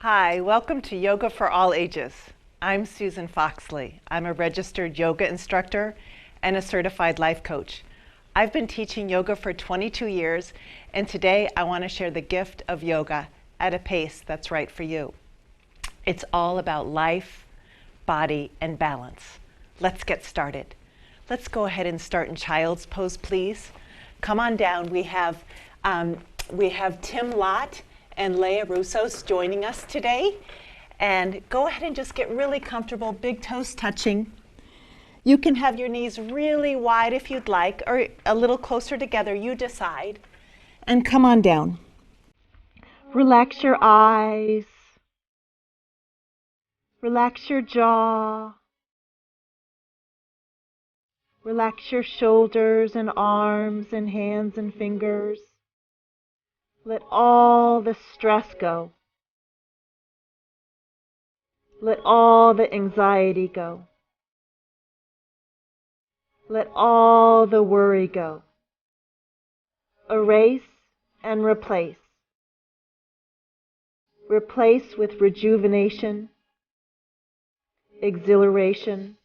Hi, welcome to Yoga for All Ages. I'm Susan Foxley. I'm a registered yoga instructor and a certified life coach. I've been teaching yoga for 22 years, and today I want to share the gift of yoga at a pace that's right for you. It's all about life, body, and balance. Let's get started. Let's go ahead and start in child's pose, please. Come on down. We have Tim Lott and Leah Russos joining us today. And go ahead and just get really comfortable, big toes touching. You can have your knees really wide if you'd like, or a little closer together, you decide. And come on down. Relax your eyes. Relax your jaw. Relax your shoulders and arms and hands and fingers. Let all the stress go. Let all the anxiety go. Let all the worry go. Erase and replace. Replace with rejuvenation, exhilaration,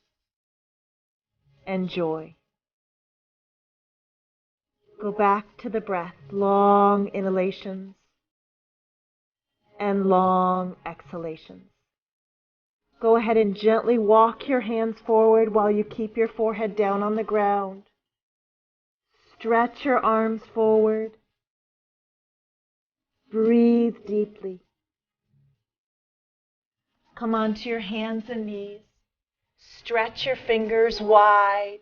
and joy. Go back to the breath, long inhalations and long exhalations. Go ahead and gently walk your hands forward while you keep your forehead down on the ground. Stretch your arms forward. Breathe deeply. Come onto your hands and knees. Stretch your fingers wide.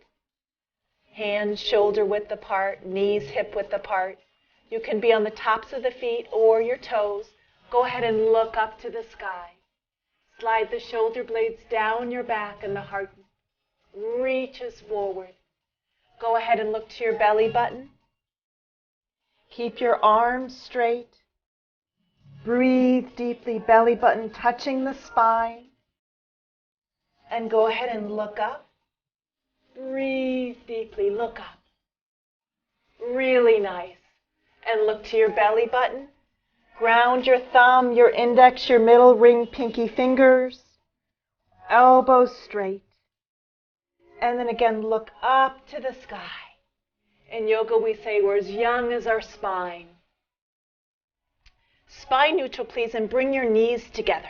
Hands shoulder width apart, knees hip width apart. You can be on the tops of the feet or your toes. Go ahead and look up to the sky. Slide the shoulder blades down your back and the heart reaches forward. Go ahead and look to your belly button. Keep your arms straight. Breathe deeply, belly button touching the spine. And go ahead and look up. Breathe deeply, look up. Really nice. And look to your belly button. Ground your thumb, your index, your middle ring, pinky fingers. Elbows straight. And then again, look up to the sky. In yoga, we say we're as young as our spine. Spine neutral, please, and bring your knees together.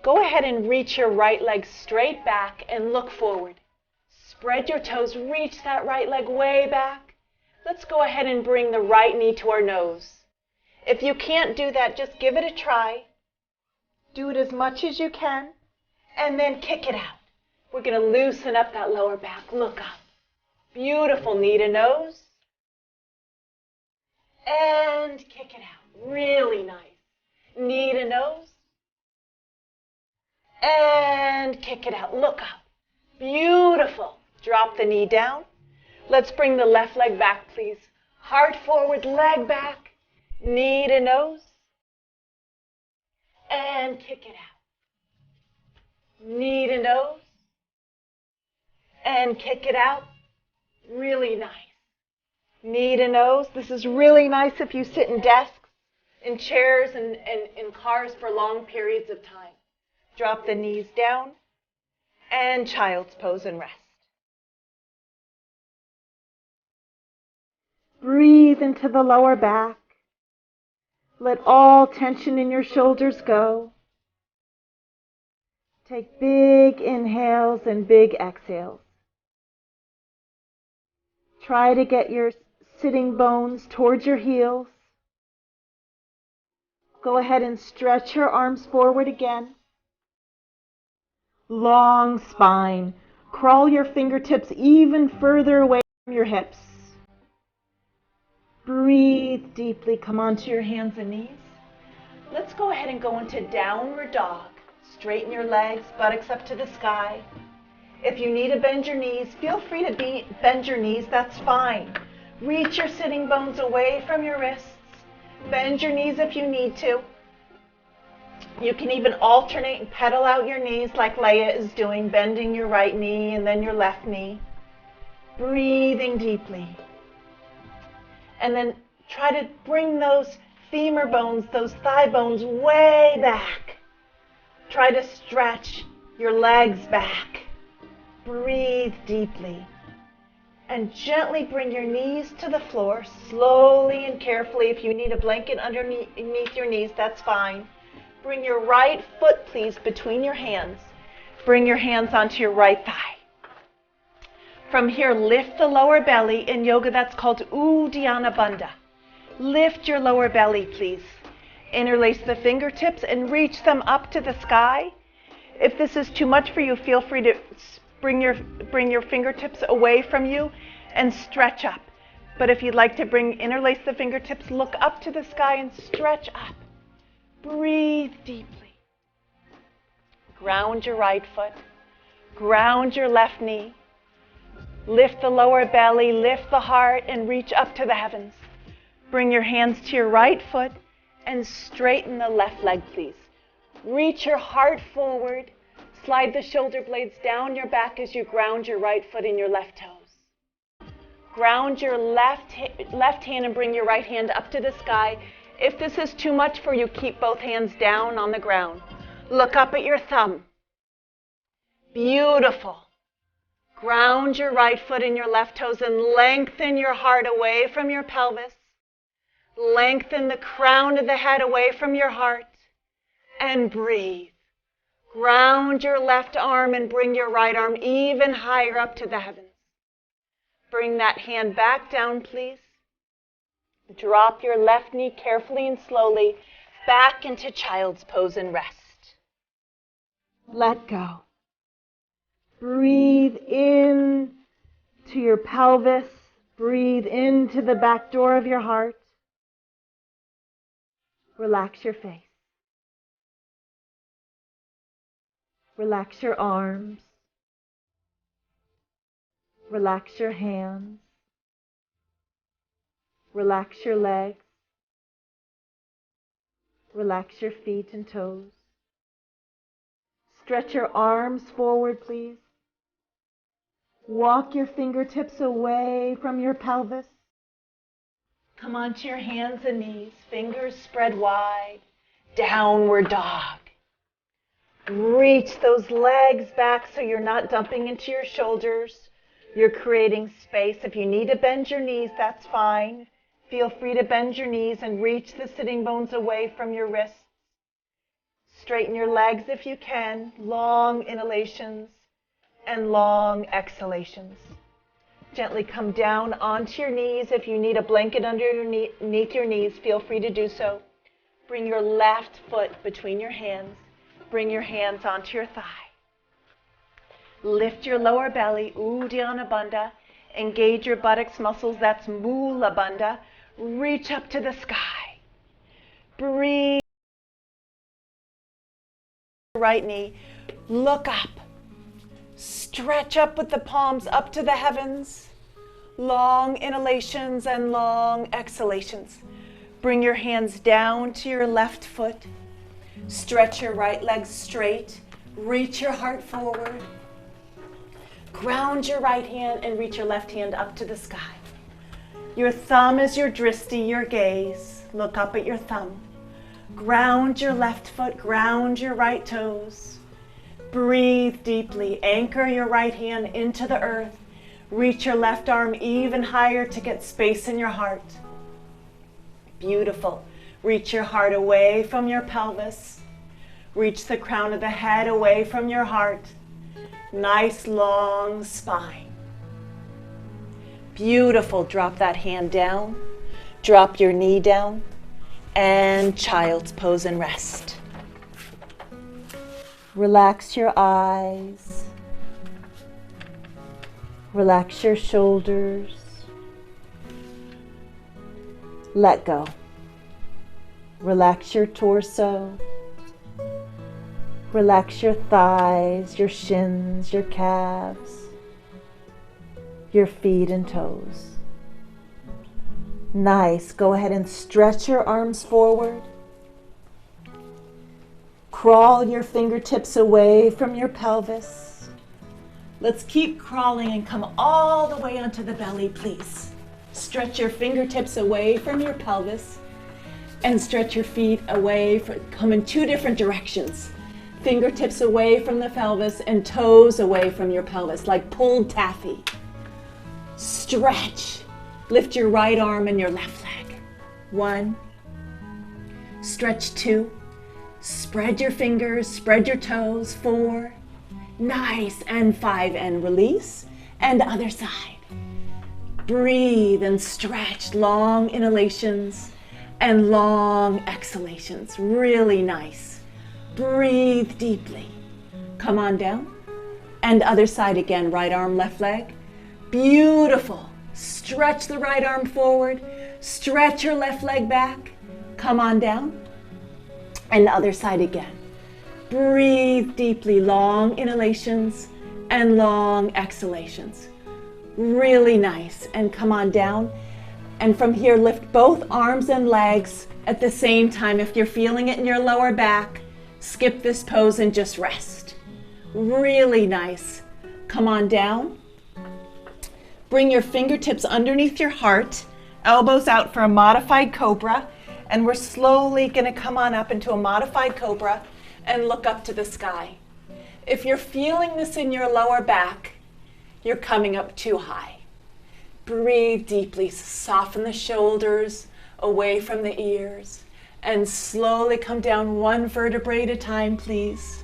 Go ahead and reach your right leg straight back and look forward. Spread your toes, reach that right leg way back. Let's go ahead and bring the right knee to our nose. If you can't do that, just give it a try. Do it as much as you can, and then kick it out. We're going to loosen up that lower back. Look up. Beautiful. Knee to nose. And kick it out. Really nice. Knee to nose. And kick it out. Look up. Beautiful. Drop the knee down. Let's bring the left leg back, please. Heart forward, leg back. Knee to nose. And kick it out. Knee to nose. And kick it out. Really nice. Knee to nose. This is really nice if you sit in desks, in chairs, and in cars for long periods of time. Drop the knees down and child's pose and rest. Breathe into the lower back. Let all tension in your shoulders go. Take big inhales and big exhales. Try to get your sitting bones towards your heels. Go ahead and stretch your arms forward again. Long spine. Crawl your fingertips even further away from your hips. Breathe deeply. Come onto your hands and knees. Let's go ahead and go into downward dog. Straighten your legs, buttocks up to the sky. If you need to bend your knees, feel free to bend your knees. That's fine. Reach your sitting bones away from your wrists. Bend your knees if you need to. You can even alternate and pedal out your knees like Leah is doing, bending your right knee and then your left knee. Breathing deeply. And then try to bring those femur bones, those thigh bones way back. Try to stretch your legs back. Breathe deeply. And gently bring your knees to the floor, slowly and carefully. If you need a blanket underneath your knees, that's fine. Bring your right foot, please, between your hands. Bring your hands onto your right thigh. From here, lift the lower belly. In yoga, that's called Uddiyana Bandha. Lift your lower belly, please. Interlace the fingertips and reach them up to the sky. If this is too much for you, feel free to bring your fingertips away from you and stretch up. But if you'd like to interlace the fingertips, look up to the sky and stretch up. Breathe deeply. Ground your right foot. Ground your left knee. Lift the lower belly, lift the heart, and reach up to the heavens. Bring your hands to your right foot and straighten the left leg, please. Reach your heart forward. Slide the shoulder blades down your back as you ground your right foot and your left toes. Ground your left hand and bring your right hand up to the sky. If this is too much for you, keep both hands down on the ground. Look up at your thumb. Beautiful. Ground your right foot and your left toes and lengthen your heart away from your pelvis. Lengthen the crown of the head away from your heart. And breathe. Ground your left arm and bring your right arm even higher up to the heavens. Bring that hand back down, please. Drop your left knee carefully and slowly back into child's pose and rest. Let go. Breathe in to your pelvis. Breathe into the back door of your heart. Relax your face. Relax your arms. Relax your hands. Relax your legs. Relax your feet and toes. Stretch your arms forward, please. Walk your fingertips away from your pelvis. Come onto your hands and knees, fingers spread wide, downward dog. Reach those legs back so you're not dumping into your shoulders. You're creating space. If you need to bend your knees, that's fine. Feel free to bend your knees and reach the sitting bones away from your wrists. Straighten your legs if you can. Long inhalations and long exhalations. Gently come down onto your knees. If you need a blanket underneath your knees, feel free to do so. Bring your left foot between your hands. Bring your hands onto your thigh. Lift your lower belly, Uddiyana Bandha. Engage your buttocks muscles, that's Mula Bandha. Reach up to the sky. Breathe. Right knee. Look up. Stretch up with the palms up to the heavens. Long inhalations and long exhalations. Bring your hands down to your left foot. Stretch your right leg straight. Reach your heart forward. Ground your right hand and reach your left hand up to the sky. Your thumb is your drishti, your gaze. Look up at your thumb. Ground your left foot, ground your right toes. Breathe deeply. Anchor your right hand into the earth. Reach your left arm even higher to get space in your heart. Beautiful. Reach your heart away from your pelvis. Reach the crown of the head away from your heart. Nice long spine. Beautiful. Drop that hand down. Drop your knee down. And child's pose and rest. Relax your eyes. Relax your shoulders. Let go. Relax your torso. Relax your thighs, your shins, your calves, your feet and toes. Nice. Go ahead and stretch your arms forward. Crawl your fingertips away from your pelvis. Let's keep crawling and come all the way onto the belly, please. Stretch your fingertips away from your pelvis. And stretch your feet away, come in two different directions. Fingertips away from the pelvis and toes away from your pelvis, like pulled taffy. Stretch. Lift your right arm and your left leg. 1. Stretch 2. Spread your fingers, spread your toes. 4. Nice. And 5. And release. And other side. Breathe and stretch. Long inhalations and long exhalations. Really nice. Breathe deeply. Come on down. And other side again. Right arm, left leg. Beautiful. Stretch the right arm forward. Stretch your left leg back. Come on down. And other side again. Breathe deeply. Long inhalations and long exhalations. Really nice. And come on down. And from here, lift both arms and legs at the same time. If you're feeling it in your lower back, skip this pose and just rest. Really nice. Come on down. Bring your fingertips underneath your heart, elbows out for a modified cobra, and we're slowly going to come on up into a modified cobra and look up to the sky. If you're feeling this in your lower back, you're coming up too high. Breathe deeply, soften the shoulders away from the ears, and slowly come down one vertebrae at a time, please.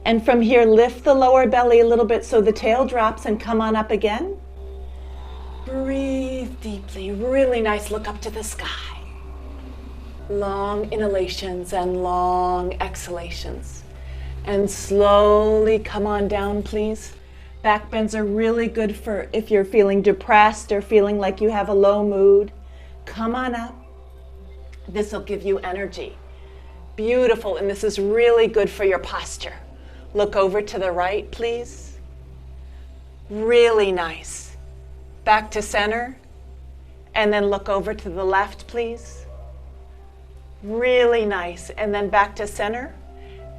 And from here, lift the lower belly a little bit so the tail drops and come on up again. Breathe deeply, really nice, look up to the sky. Long inhalations and long exhalations. And slowly come on down, please. Back bends are really good for if you're feeling depressed or feeling like you have a low mood. Come on up. This will give you energy. Beautiful, and this is really good for your posture. Look over to the right, please. Really nice. Back to center. And then look over to the left, please. Really nice. And then back to center.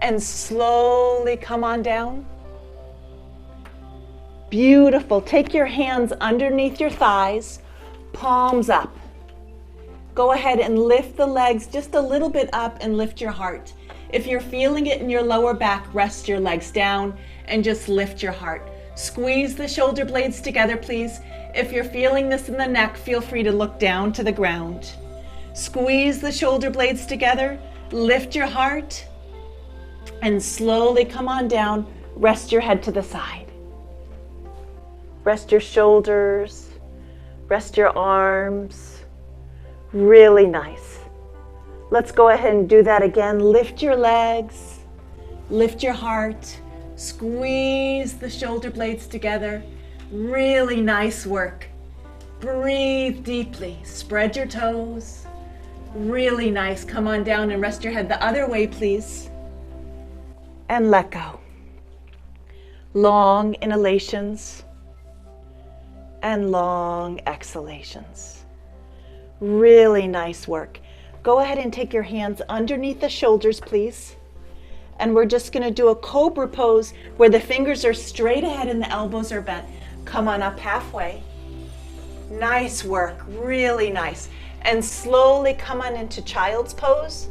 And slowly come on down. Beautiful. Take your hands underneath your thighs, palms up. Go ahead and lift the legs just a little bit up and lift your heart. If you're feeling it in your lower back, rest your legs down and just lift your heart. Squeeze the shoulder blades together, please. If you're feeling this in the neck, feel free to look down to the ground. Squeeze the shoulder blades together, lift your heart, and slowly come on down. Rest your head to the side. Rest your shoulders, rest your arms. Really nice. Let's go ahead and do that again. Lift your legs, lift your heart, squeeze the shoulder blades together. Really nice work. Breathe deeply, spread your toes. Really nice. Come on down and rest your head the other way, please. And let go. Long inhalations and long exhalations. Really nice work. Go ahead and take your hands underneath the shoulders, please. And we're just going to do a cobra pose where the fingers are straight ahead and the elbows are bent. Come on up halfway. Nice work, really nice. And slowly come on into child's pose,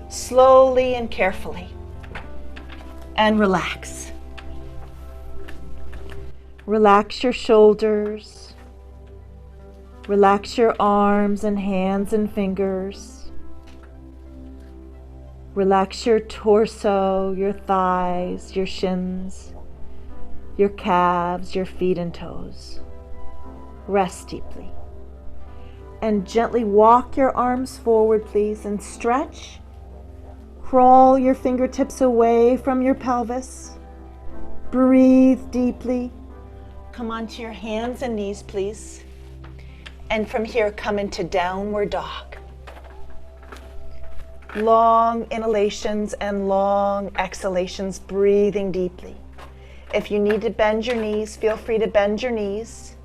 slowly and carefully. And relax. Relax your shoulders. Relax your arms and hands and fingers. Relax your torso, your thighs, your shins, your calves, your feet and toes. Rest deeply. And gently walk your arms forward, please, and stretch. Crawl your fingertips away from your pelvis. Breathe deeply. Come onto your hands and knees, please. And from here, come into downward dog. Long inhalations and long exhalations, breathing deeply. If you need to bend your knees, feel free to bend your knees.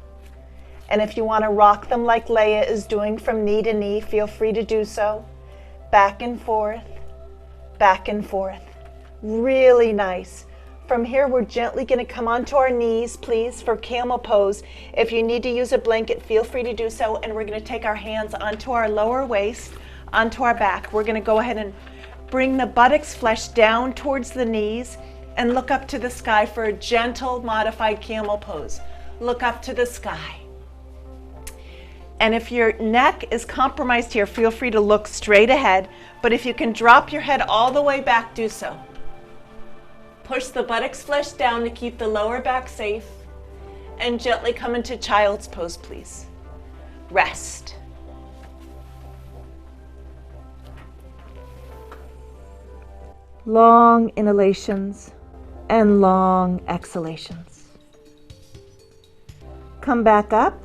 And if you want to rock them like Leia is doing from knee to knee, feel free to do so. Back and forth, back and forth. Really nice. From here, we're gently going to come onto our knees, please, for camel pose. If you need to use a blanket, feel free to do so. And we're going to take our hands onto our lower waist, onto our back. We're going to go ahead and bring the buttocks flesh down towards the knees and look up to the sky for a gentle, modified camel pose. Look up to the sky. And if your neck is compromised here, feel free to look straight ahead. But if you can drop your head all the way back, do so. Push the buttocks flesh down to keep the lower back safe. And gently come into child's pose, please. Rest. Long inhalations and long exhalations. Come back up.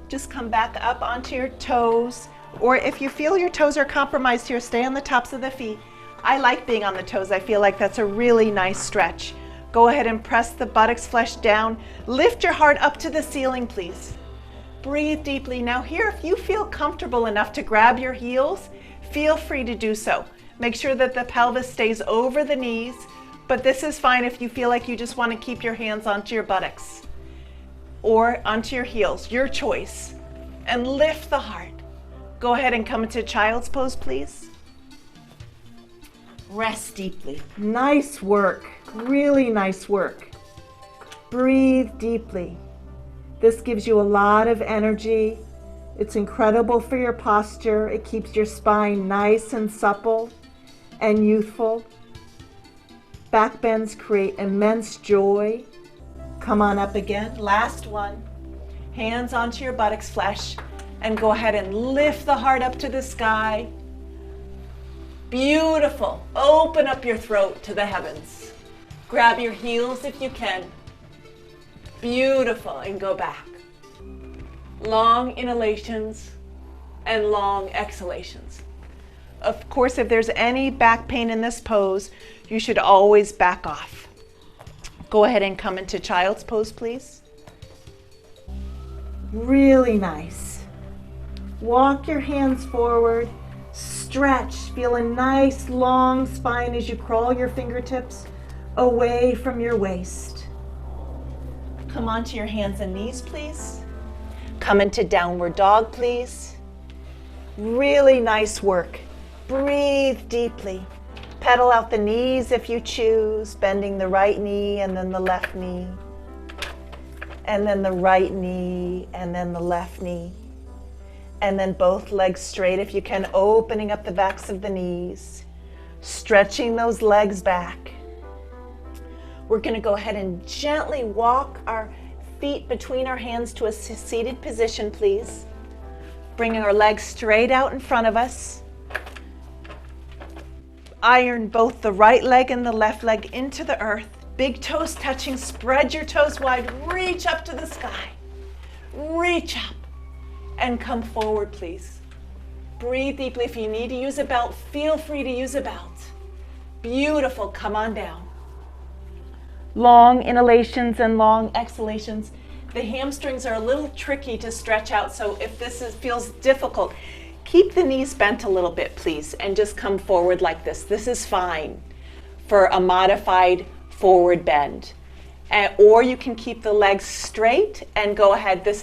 Just come back up onto your toes. Or if you feel your toes are compromised here, stay on the tops of the feet. I like being on the toes. I feel like that's a really nice stretch. Go ahead and press the buttocks flesh down. Lift your heart up to the ceiling, please. Breathe deeply. Now here, if you feel comfortable enough to grab your heels, feel free to do so. Make sure that the pelvis stays over the knees, but this is fine if you feel like you just want to keep your hands onto your buttocks or onto your heels, your choice. And lift the heart. Go ahead and come into child's pose, please. Rest deeply. Nice work. Really nice work. Breathe deeply. This gives you a lot of energy. It's incredible for your posture. It keeps your spine nice and supple and youthful. Back bends create immense joy. Come on up again. Last one. Hands onto your buttocks flesh and go ahead and lift the heart up to the sky. Beautiful. Open up your throat to the heavens. Grab your heels if you can. Beautiful. And go back. Long inhalations and long exhalations. Of course, if there's any back pain in this pose, you should always back off. Go ahead and come into child's pose, please. Really nice. Walk your hands forward. Stretch. Feel a nice long spine as you crawl your fingertips away from your waist. Come onto your hands and knees, please. Come into downward dog, please. Really nice work. Breathe deeply. Pedal out the knees if you choose, bending the right knee and then the left knee. And then the right knee and then the left knee. And then both legs straight if you can, opening up the backs of the knees, stretching those legs back. We're going to go ahead and gently walk our feet between our hands to a seated position, please. Bringing our legs straight out in front of us. Iron both the right leg and the left leg into the earth. Big toes touching, spread your toes wide, reach up to the sky. Reach up. And come forward, please. Breathe deeply. If you need to use a belt, feel free to use a belt. Beautiful. Come on down. Long inhalations and long exhalations. The hamstrings are a little tricky to stretch out, so if this feels difficult, keep the knees bent a little bit, please, and just come forward like this. This is fine for a modified forward bend. Or you can keep the legs straight and go ahead. This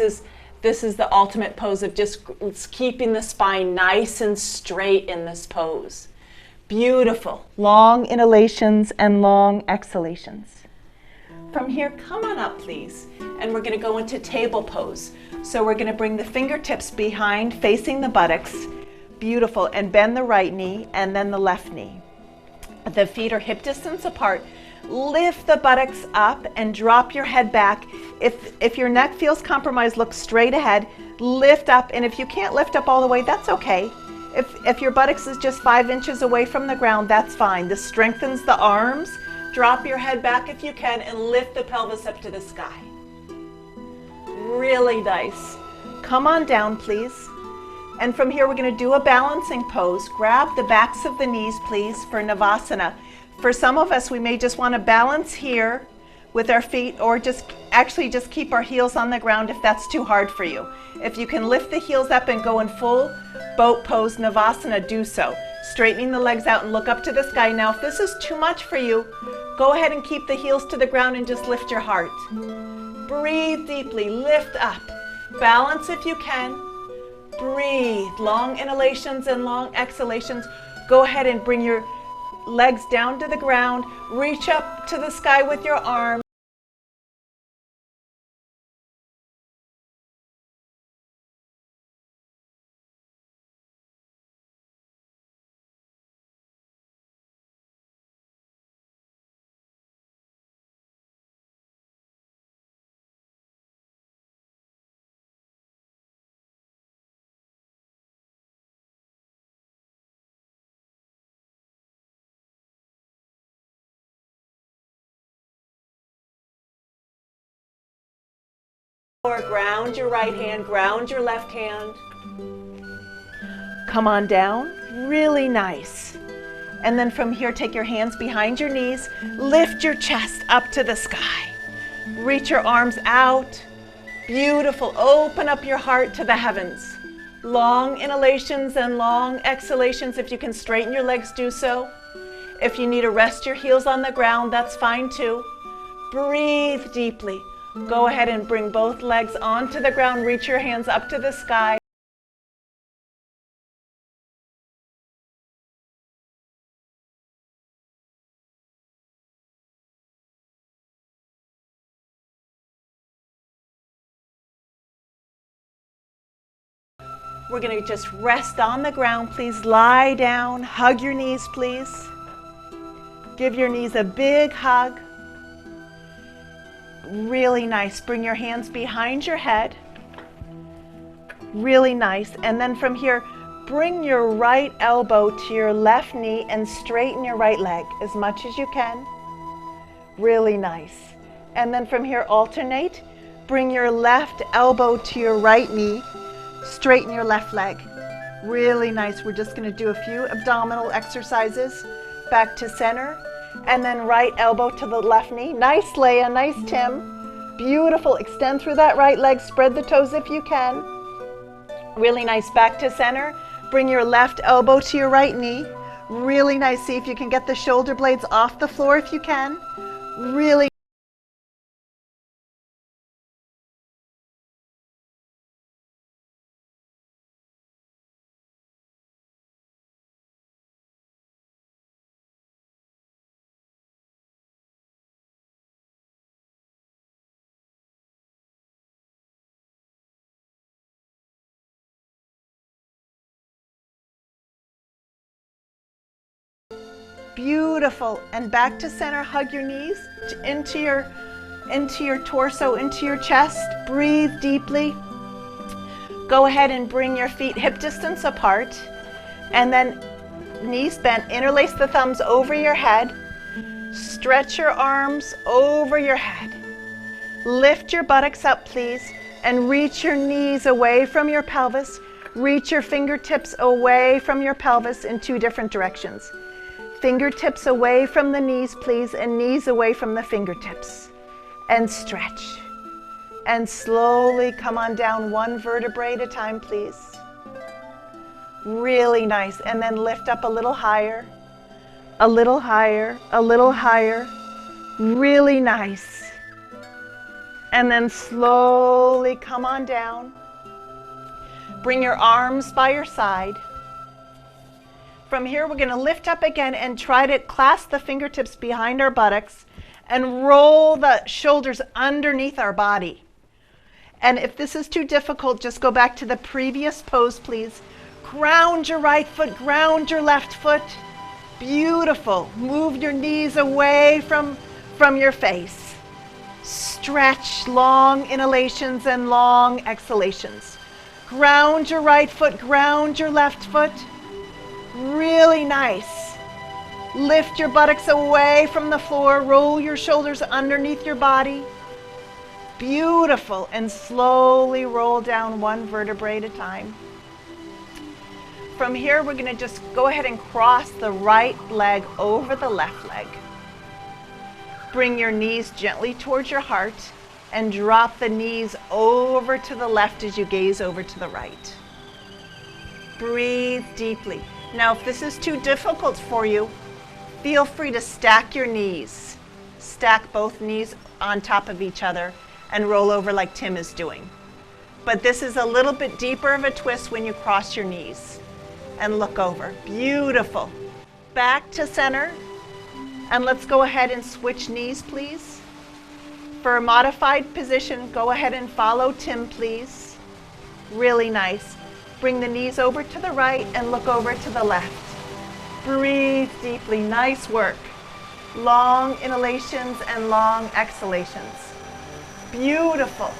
is the ultimate pose of just keeping the spine nice and straight in this pose. Beautiful. Long inhalations and long exhalations. From here, come on up, please. And we're going to go into table pose. So we're going to bring the fingertips behind, facing the buttocks. Beautiful. And bend the right knee and then the left knee. The feet are hip distance apart. Lift the buttocks up and drop your head back. If your neck feels compromised, look straight ahead. Lift up, and if you can't lift up all the way, that's okay. If your buttocks is just 5 inches away from the ground, that's fine. This strengthens the arms. Drop your head back if you can and lift the pelvis up to the sky. Really nice. Come on down, please. And from here, we're going to do a balancing pose. Grab the backs of the knees, please, for Navasana. For some of us, we may just want to balance here with our feet, or just keep our heels on the ground if that's too hard for you. If you can lift the heels up and go in full boat pose Navasana, do so. Straightening the legs out and look up to the sky. Now, if this is too much for you, Go ahead and keep the heels to the ground and just lift your heart. Breathe deeply, lift up. Balance if you can. Breathe, long inhalations and long exhalations. Go ahead and bring your legs down to the ground. Reach up to the sky with your arms. Or ground your right hand, ground your left hand. Come on down, really nice. And then from here, take your hands behind your knees, lift your chest up to the sky. Reach your arms out, beautiful. Open up your heart to the heavens. Long inhalations and long exhalations. If you can straighten your legs, do so. If you need to rest your heels on the ground, that's fine too. Breathe deeply. Go ahead and bring both legs onto the ground. Reach your hands up to the sky. We're going to just rest on the ground. Please lie down. Hug your knees, please. Give your knees a big hug. Really nice. Bring your hands behind your head. Really nice. And then from here, bring your right elbow to your left knee and straighten your right leg as much as you can. Really nice. And then from here, alternate. Bring your left elbow to your right knee. Straighten your left leg. Really nice. We're just going to do a few abdominal exercises. Back to center. And then right elbow to the left knee. Nice, Leah. Nice, Tim. Beautiful. Extend through that right leg. Spread the toes if you can. Really nice. Back to center. Bring your left elbow to your right knee. Really nice. See if you can get the shoulder blades off the floor if you can. Really beautiful. And back to center. Hug your knees into your torso, into your chest. Breathe deeply. Go ahead and bring your feet hip distance apart. And then knees bent. Interlace the thumbs over your head. Stretch your arms over your head. Lift your buttocks up, please. And reach your knees away from your pelvis. Reach your fingertips away from your pelvis in two different directions. Fingertips away from the knees, please, and knees away from the fingertips. And stretch. And slowly come on down one vertebrae at a time, please. Really nice. And then lift up a little higher, a little higher, a little higher. Really nice. And then slowly come on down. Bring your arms by your side. From here, we're going to lift up again and try to clasp the fingertips behind our buttocks and roll the shoulders underneath our body. And if this is too difficult, just go back to the previous pose, please. Ground your right foot, ground your left foot. Beautiful. Move your knees away from your face. Stretch, long inhalations and long exhalations. Ground your right foot, ground your left foot. Really nice. Lift your buttocks away from the floor. Roll your shoulders underneath your body. Beautiful. And slowly roll down one vertebrae at a time. From here, we're going to just go ahead and cross the right leg over the left leg. Bring your knees gently towards your heart and drop the knees over to the left as you gaze over to the right. Breathe deeply. Now, if this is too difficult for you, feel free to stack your knees. stack both knees on top of each other and roll over like Tim is doing. But this is a little bit deeper of a twist when you cross your knees and look over. Beautiful. Back to center. And let's go ahead and switch knees, please. For a modified position, go ahead and follow Tim, please. Really nice. Bring the knees over to the right and look over to the left. Breathe deeply. Nice work. Long inhalations and long exhalations. Beautiful.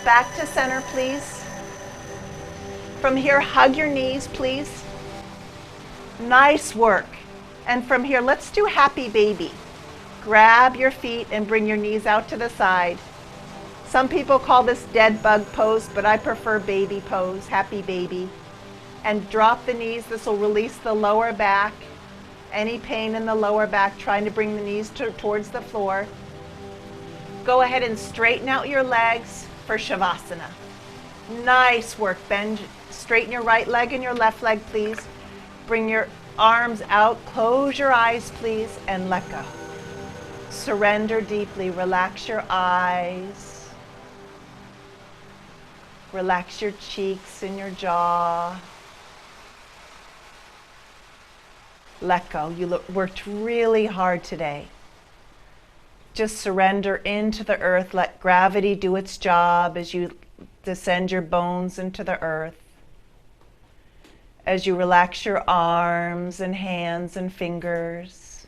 Back to center, please. From here, hug your knees, please. Nice work. And from here, let's do happy baby. Grab your feet and bring your knees out to the side. Some people call this dead bug pose, but I prefer baby pose, happy baby. And drop the knees. This will release the lower back. Any pain in the lower back, trying to bring the knees towards the floor. Go ahead and straighten out your legs for Shavasana. Nice work. Bend, straighten your right leg and your left leg, please. Bring your arms out, close your eyes, please, and let go. Surrender deeply. Relax your eyes. Relax your cheeks and your jaw. Let go. You worked really hard today. Just surrender into the earth. Let gravity do its job as you descend your bones into the earth. As you relax your arms and hands and fingers.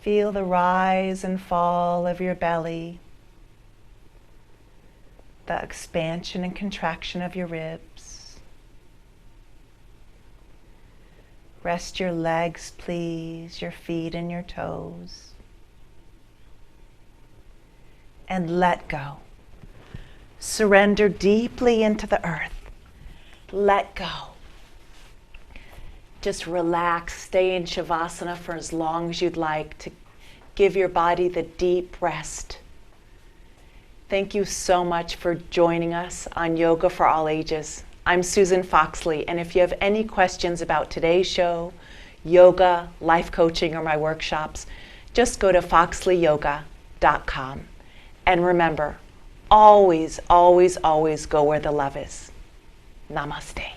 Feel the rise and fall of your belly. The expansion and contraction of your ribs. Rest your legs, please, your feet and your toes. And let go. Surrender deeply into the earth. Let go. Just relax. Stay in Shavasana for as long as you'd like to give your body the deep rest. Thank you so much for joining us on Yoga for All Ages. I'm Susan Foxley, and if you have any questions about today's show, yoga, life coaching, or my workshops, just go to foxleyyoga.com. And remember, always, always, always go where the love is. Namaste.